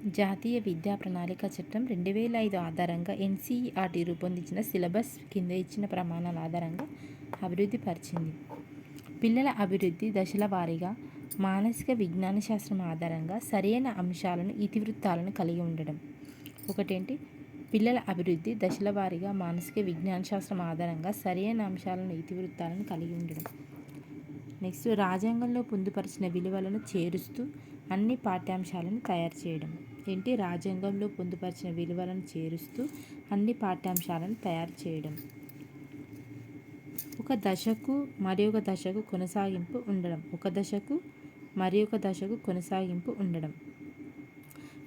జాతీయ విద్యా ప్రణాళిక చట్టం 2005 ఆధారంగా ఎన్సీఈఆర్టీ రూపొందించిన సిలబస్ కింద ఇచ్చిన ప్రమాణాల ఆధారంగా అభివృద్ధి పరిచింది. పిల్లల అభివృద్ధి దశల వారీగా మానసిక విజ్ఞాన శాస్త్రం ఆధారంగా సరైన అంశాలను ఇతివృత్తాలను కలిగి ఉండడం. ఒకటేంటి, పిల్లల అభివృద్ధి దశల వారీగా మానసిక విజ్ఞాన శాస్త్రం ఆధారంగా సరైన అంశాలను ఇతివృత్తాలను కలిగి ఉండడం. నెక్స్ట్, రాజ్యాంగంలో పొందుపరిచిన విలువలను చేరుస్తూ అన్ని పాఠ్యాంశాలను తయారు చేయడం. ఏంటి, రాజ్యాంగంలో పొందుపరిచిన విలువలను చేరుస్తూ అన్ని పాఠ్యాంశాలను తయారు చేయడం. ఒక దశకు మరొక దశకు కొనసాగింపు ఉండడం. ఒక దశకు మరొక దశకు కొనసాగింపు ఉండడం.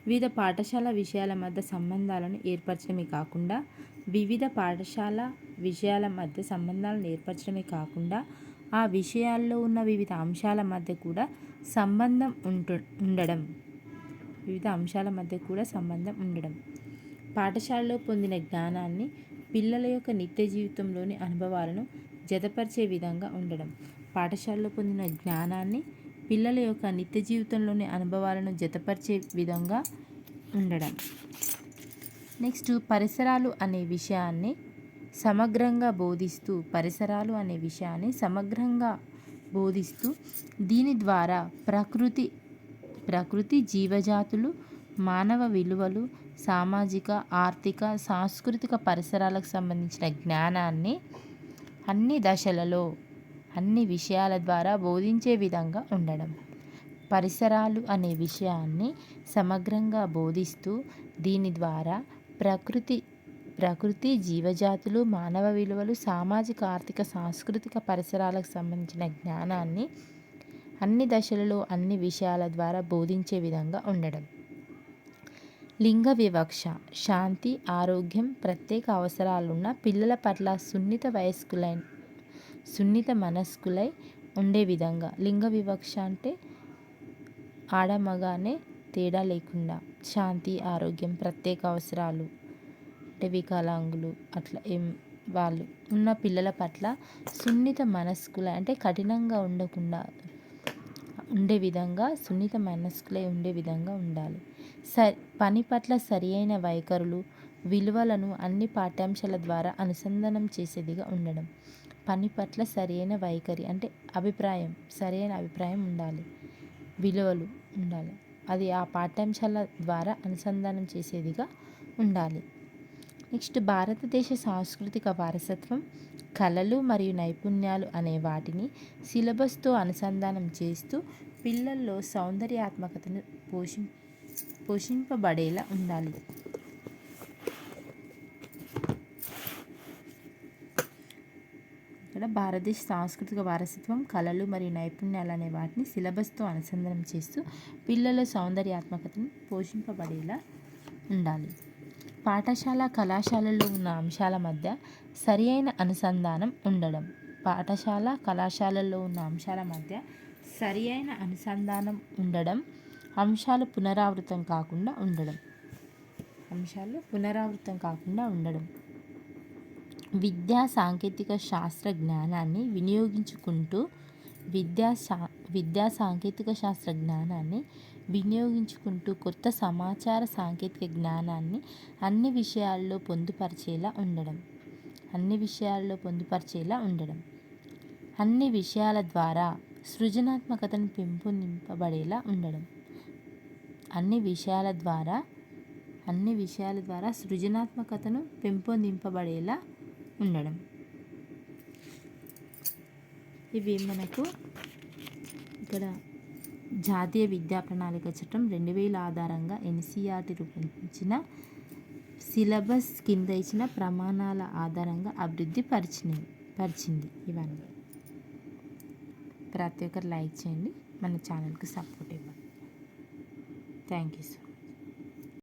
వివిధ పాఠశాల విషయాల మధ్య సంబంధాలను ఏర్పరచడమే కాకుండా ఆ విషయాల్లో ఉన్న వివిధ అంశాల మధ్య కూడా సంబంధం ఉండడం. పాఠశాలలో పొందిన జ్ఞానాన్ని పిల్లల యొక్క నిత్య జీవితంలోని అనుభవాలను జతపరిచే విధంగా ఉండడం. పాఠశాలలో పొందిన జ్ఞానాన్ని పిల్లల యొక్క నిత్య జీవితంలోని అనుభవాలను జతపరిచే విధంగా ఉండడం. నెక్స్ట్, పరిసరాలు అనే విషయాన్ని సమగ్రంగా బోధిస్తూ దీని ద్వారా ప్రకృతి జీవజాతులు, మానవ విలువలు, సామాజిక, ఆర్థిక, సాంస్కృతిక పరిసరాలకు సంబంధించిన జ్ఞానాన్ని అన్ని దశలలో అన్ని విషయాల ద్వారా బోధించే విధంగా ఉండడం. పరిసరాలు అనే విషయాన్ని సమగ్రంగా బోధిస్తూ దీని ద్వారా ప్రకృతి జీవజాతులు, మానవ విలువలు, సామాజిక, ఆర్థిక, సాంస్కృతిక పరిసరాలకు సంబంధించిన జ్ఞానాన్ని అన్ని దశలలో అన్ని విషయాల ద్వారా బోధించే విధంగా ఉండడం. లింగ వివక్ష, శాంతి, ఆరోగ్యం, ప్రత్యేక అవసరాలున్న పిల్లల పట్ల సున్నిత మనస్కులై ఉండే విధంగా. లింగ వివక్ష అంటే ఆడ మగ అనే తేడా లేకుండా, శాంతి, ఆరోగ్యం, ప్రత్యేక అవసరాలు అంటే వికలాంగులు అట్లా వాళ్ళు ఉన్న పిల్లల పట్ల సున్నిత మనస్కులై అంటే కఠినంగా ఉండకుండా ఉండే విధంగా, సున్నిత మనస్కులై ఉండే విధంగా ఉండాలి. పని పట్ల సరియైన వైఖరులు, విలువలను అన్ని పాఠ్యాంశాల ద్వారా అనుసంధానం చేసేదిగా ఉండడం. పని పట్ల సరియైన వైఖరి అంటే సరైన అభిప్రాయం ఉండాలి, విలువలు ఉండాలి, అది ఆ పాఠ్యాంశాల ద్వారా అనుసంధానం చేసేదిగా ఉండాలి. నెక్స్ట్, భారతదేశ సాంస్కృతిక వారసత్వం, కళలు మరియు నైపుణ్యాలు అనే వాటిని సిలబస్తో అనుసంధానం చేస్తూ పిల్లల్లో సౌందర్యాత్మకతను పోషింపబడేలా ఉండాలి. ఇక్కడ భారతదేశ సాంస్కృతిక వారసత్వం, కళలు మరియు నైపుణ్యాలు అనే వాటిని సిలబస్తో అనుసంధానం చేస్తూ పిల్లల సౌందర్యాత్మకతను పోషింపబడేలా ఉండాలి. పాఠశాల, కళాశాలల్లో ఉన్న అంశాల మధ్య సరి అయిన అనుసంధానం ఉండడం. పాఠశాల, కళాశాలల్లో ఉన్న అంశాల మధ్య సరి అయిన అనుసంధానం ఉండడం. అంశాలు పునరావృతం కాకుండా ఉండడం. విద్యా సాంకేతిక శాస్త్ర జ్ఞానాన్ని వినియోగించుకుంటూ కొత్త సమాచార సాంకేతిక జ్ఞానాన్ని అన్ని విషయాల్లో పొందుపరిచేలా ఉండడం. అన్ని విషయాల ద్వారా సృజనాత్మకతను పెంపొందింపబడేలా ఉండడం. అన్ని విషయాల ద్వారా సృజనాత్మకతను పెంపొందింపబడేలా ఉండడం. ఇవి మనకు ఇక్కడ జాతీయ విద్యా ప్రణాళిక చట్టం 2000 ఆధారంగా ఎన్సీఈఆర్టీ రూపొందించిన సిలబస్ కింద ఇచ్చిన ప్రమాణాల ఆధారంగా అభివృద్ధి పరిచింది. ఇవన్నీ ప్రతి ఒక్కరు లైక్ చేయండి, మన ఛానల్కి సపోర్ట్ ఇవ్వండి. Thank you sir.